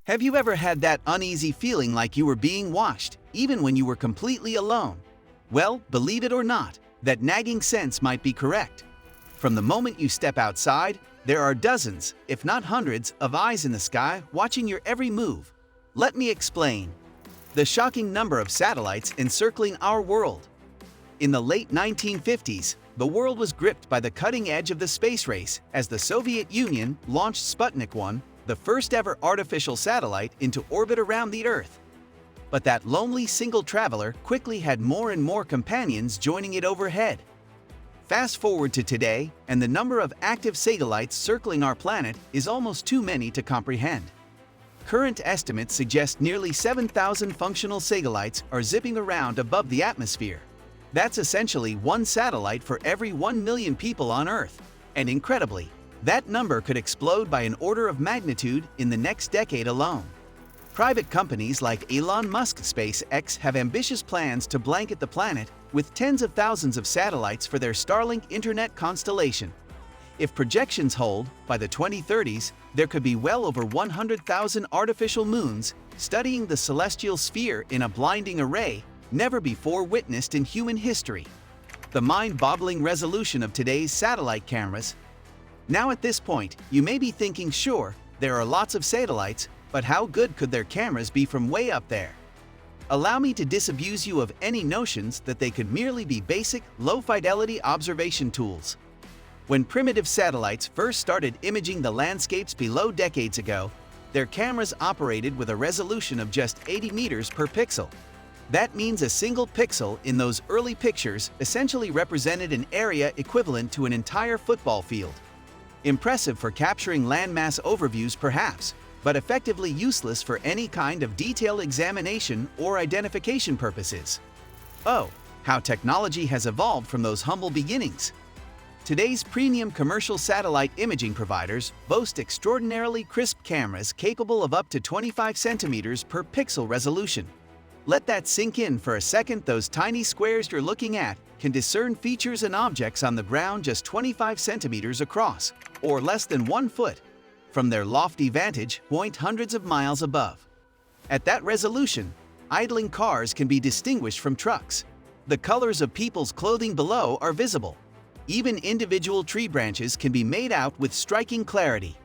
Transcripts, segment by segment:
Have you ever had that uneasy feeling like you were being watched, even when you were completely alone? Well, believe it or not, that nagging sense might be correct. From the moment you step outside, there are dozens, if not hundreds, of eyes in the sky watching your every move. Let me explain. The shocking number of satellites encircling our world. In the late 1950s, the world was gripped by the cutting edge of the space race as the Soviet Union launched Sputnik 1, the first ever artificial satellite, into orbit around the Earth. But that lonely single traveler quickly had more and more companions joining it overhead. Fast forward to today, and the number of active satellites circling our planet is almost too many to comprehend. Current estimates suggest nearly 7,000 functional satellites are zipping around above the atmosphere. That's essentially one satellite for every 1 million people on Earth. And incredibly, that number could explode by an order of magnitude in the next decade alone. Private companies like Elon Musk's SpaceX have ambitious plans to blanket the planet with tens of thousands of satellites for their Starlink internet constellation. If projections hold, by the 2030s, there could be well over 100,000 artificial moons studying the celestial sphere in a blinding array never before witnessed in human history. The mind-boggling resolution of today's satellite cameras. Now at this point, you may be thinking, sure, there are lots of satellites, but how good could their cameras be from way up there? Allow me to disabuse you of any notions that they could merely be basic, low-fidelity observation tools. When primitive satellites first started imaging the landscapes below decades ago, their cameras operated with a resolution of just 80 meters per pixel. That means a single pixel in those early pictures essentially represented an area equivalent to an entire football field. Impressive for capturing landmass overviews perhaps, but effectively useless for any kind of detailed examination or identification purposes. Oh, how technology has evolved from those humble beginnings! Today's premium commercial satellite imaging providers boast extraordinarily crisp cameras capable of up to 25 centimeters per pixel resolution. Let that sink in for a second. Those tiny squares you're looking at can discern features and objects on the ground just 25 centimeters across, or less than 1 foot, from their lofty vantage point hundreds of miles above. At that resolution, idling cars can be distinguished from trucks. The colors of people's clothing below are visible. Even individual tree branches can be made out with striking clarity.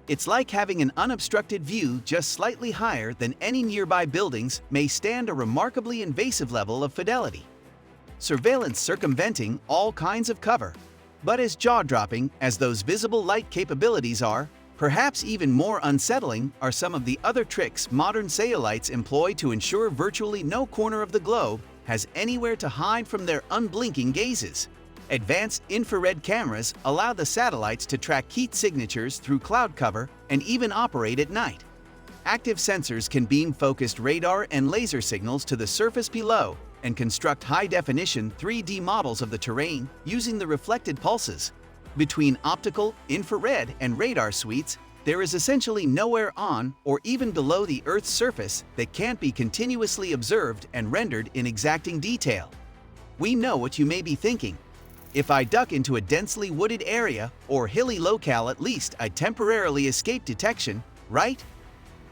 It's like having an unobstructed view just slightly higher than any nearby buildings may stand a remarkably invasive level of fidelity. Surveillance circumventing all kinds of cover. But as jaw-dropping as those visible light capabilities are, perhaps even more unsettling are some of the other tricks modern satellites employ to ensure virtually no corner of the globe has anywhere to hide from their unblinking gazes. Advanced infrared cameras allow the satellites to track heat signatures through cloud cover and even operate at night. Active sensors can beam focused radar and laser signals to the surface below and construct high-definition 3D models of the terrain using the reflected pulses. Between optical, infrared, and radar suites, there is essentially nowhere on or even below the Earth's surface that can't be continuously observed and rendered in exacting detail. We know what you may be thinking. If I duck into a densely wooded area or hilly locale, at least I temporarily escape detection, right?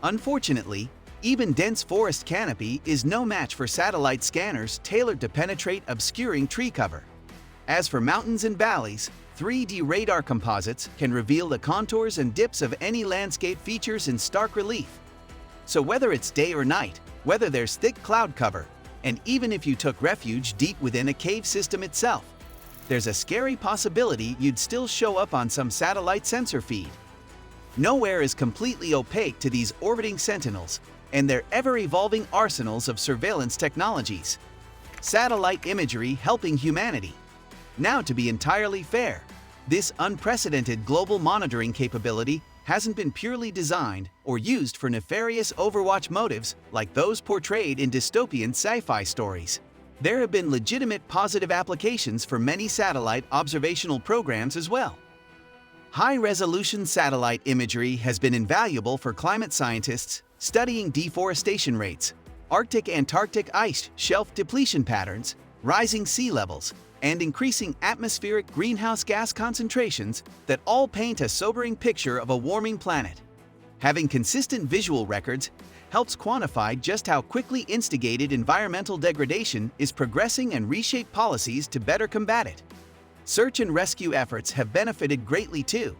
Unfortunately, even dense forest canopy is no match for satellite scanners tailored to penetrate obscuring tree cover. As for mountains and valleys, 3D radar composites can reveal the contours and dips of any landscape features in stark relief. So whether it's day or night, whether there's thick cloud cover, and even if you took refuge deep within a cave system itself, there's a scary possibility you'd still show up on some satellite sensor feed. Nowhere is completely opaque to these orbiting sentinels and their ever-evolving arsenals of surveillance technologies. Satellite imagery helping humanity. Now, to be entirely fair, this unprecedented global monitoring capability hasn't been purely designed or used for nefarious overwatch motives like those portrayed in dystopian sci-fi stories. There have been legitimate positive applications for many satellite observational programs as well. High-resolution satellite imagery has been invaluable for climate scientists studying deforestation rates, Arctic-Antarctic ice shelf depletion patterns, rising sea levels, and increasing atmospheric greenhouse gas concentrations that all paint a sobering picture of a warming planet. Having consistent visual records helps quantify just how quickly instigated environmental degradation is progressing and reshape policies to better combat it. Search and rescue efforts have benefited greatly too.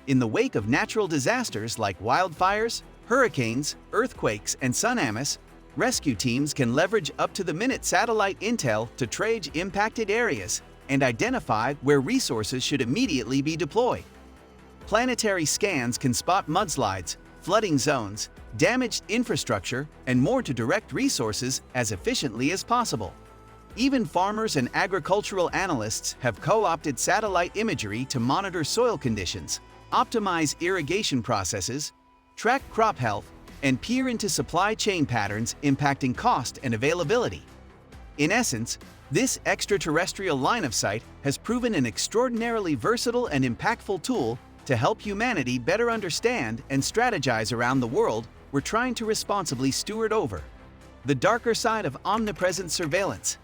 In the wake of natural disasters like wildfires, hurricanes, earthquakes, and tsunamis, rescue teams can leverage up-to-the-minute satellite intel to triage impacted areas and identify where resources should immediately be deployed. Planetary scans can spot mudslides, flooding zones, damaged infrastructure, and more to direct resources as efficiently as possible. Even farmers and agricultural analysts have co-opted satellite imagery to monitor soil conditions, optimize irrigation processes, track crop health, and peer into supply chain patterns impacting cost and availability. In essence, this extraterrestrial line of sight has proven an extraordinarily versatile and impactful tool to help humanity better understand and strategize around the world we're trying to responsibly steward over. The darker side of omnipresent surveillance.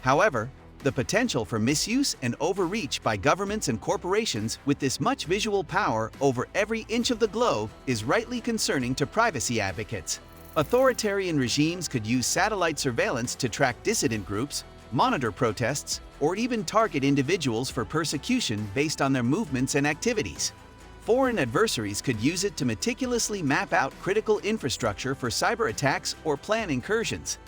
However, the potential for misuse and overreach by governments and corporations with this much visual power over every inch of the globe is rightly concerning to privacy advocates. Authoritarian regimes could use satellite surveillance to track dissident groups, monitor protests, or even target individuals for persecution based on their movements and activities. Foreign adversaries could use it to meticulously map out critical infrastructure for cyber attacks or plan incursions.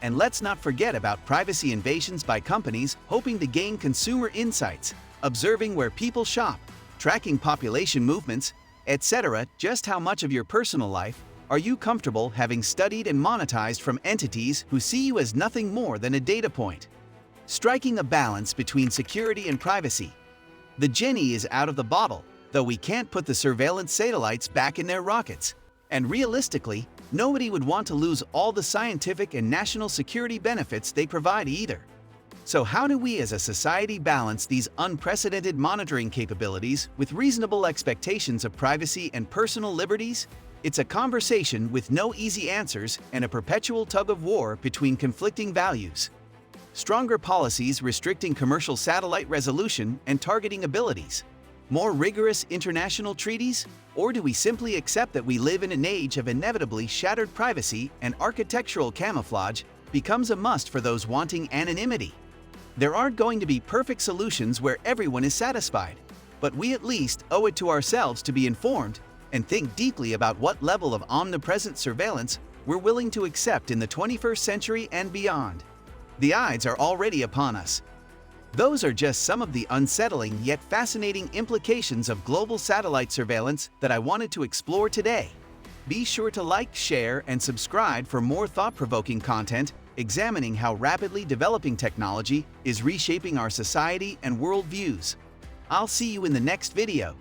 And let's not forget about privacy invasions by companies hoping to gain consumer insights, observing where people shop, tracking population movements, etc. Just how much of your personal life are you comfortable having studied and monetized from entities who see you as nothing more than a data point? Striking a balance between security and privacy. The genie is out of the bottle, though we can't put the surveillance satellites back in their rockets. And realistically, nobody would want to lose all the scientific and national security benefits they provide either. So how do we as a society balance these unprecedented monitoring capabilities with reasonable expectations of privacy and personal liberties? It's a conversation with no easy answers and a perpetual tug-of-war between conflicting values. Stronger policies restricting commercial satellite resolution and targeting abilities. More rigorous international treaties? Or do we simply accept that we live in an age of inevitably shattered privacy and architectural camouflage becomes a must for those wanting anonymity? There aren't going to be perfect solutions where everyone is satisfied, but we at least owe it to ourselves to be informed and think deeply about what level of omnipresent surveillance we're willing to accept in the 21st century and beyond. The odds are already upon us. Those are just some of the unsettling yet fascinating implications of global satellite surveillance that I wanted to explore today. Be sure to like, share, and subscribe for more thought-provoking content examining how rapidly developing technology is reshaping our society and worldviews. I'll see you in the next video.